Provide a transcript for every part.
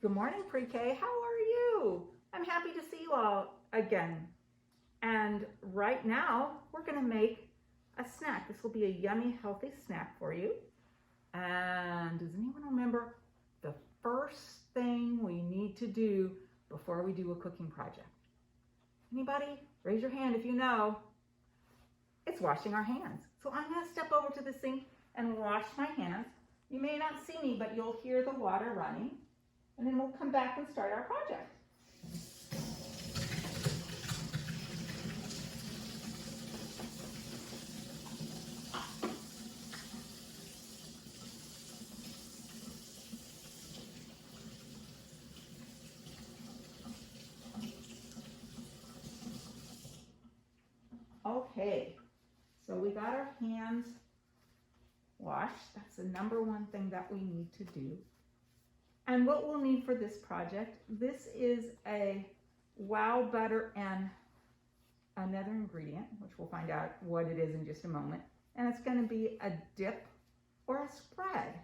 Good morning, pre-K. How are you? I'm happy to see you all again. And right now, we're gonna make a snack. This will be a yummy, healthy snack for you. And does anyone remember the first thing we need to do before we do a cooking project? Anybody? Raise your hand if you know. It's washing our hands. So I'm gonna step over to the sink and wash my hands. You may not see me, but you'll hear the water running. And then we'll come back and start our project. Okay, so we got our hands washed. That's the number one thing that we need to do. And what we'll need for this project, this is a wow butter and another ingredient, which we'll find out what it is in just a moment. And it's going to be a dip or a spread.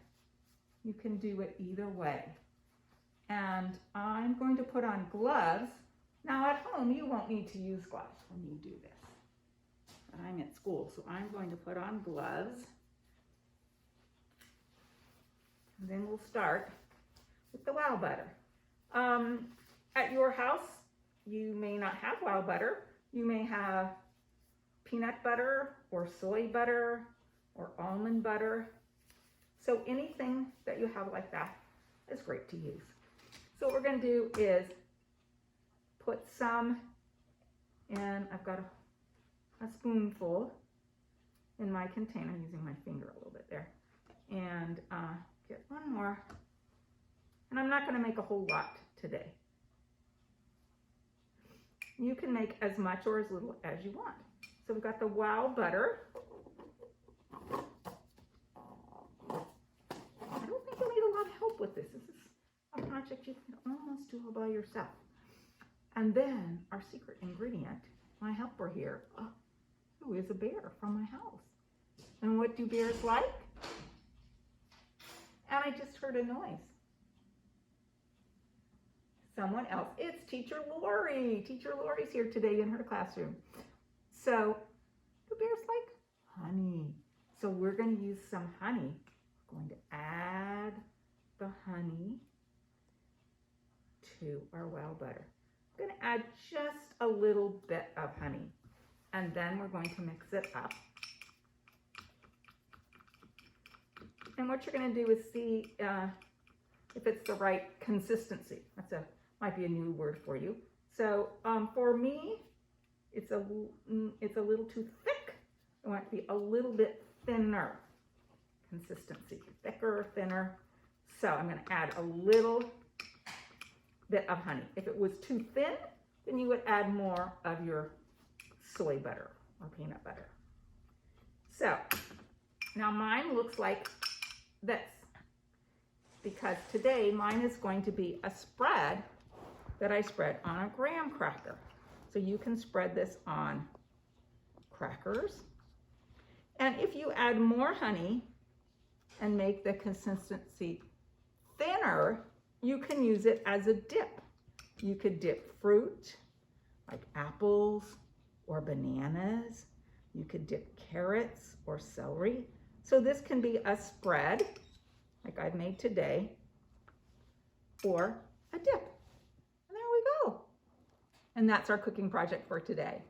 You can do it either way. And I'm going to put on gloves. Now at home, you won't need to use gloves when you do this. But I'm at school, so I'm going to put on gloves. And then we'll start with the wow butter. At your house, you may not have wow butter. You may have peanut butter or soy butter or almond butter. So anything that you have like that is great to use. So what we're going to do is put some in. I've got a spoonful in my container, using my finger a little bit there, and get one more. And I'm not going to make a whole lot today. You can make as much or as little as you want. So we've got the wow butter. I don't think you'll need a lot of help with this. This is a project you can almost do all by yourself. And then our secret ingredient, my helper here, who is a bear from my house. And what do bears like? And I just heard a noise. Someone else. It's Teacher Lori. Teacher Lori's here today in her classroom. So, do bears like honey? So we're going to use some honey. We're going to add the honey to our wow butter. I'm going to add just a little bit of honey. And then we're going to mix it up. And what you're going to do is see if it's the right consistency. Might be a new word for you. So for me, it's a little too thick. I want it to be a little bit thinner consistency, thicker or thinner. So I'm going to add a little bit of honey. If it was too thin, then you would add more of your soy butter or peanut butter. So now mine looks like this, because today mine is going to be a spread that I spread on a graham cracker. So you can spread this on crackers. And if you add more honey and make the consistency thinner, you can use it as a dip. You could dip fruit like apples or bananas. You could dip carrots or celery. So this can be a spread like I've made today, or a dip. And there we go. And that's our cooking project for today.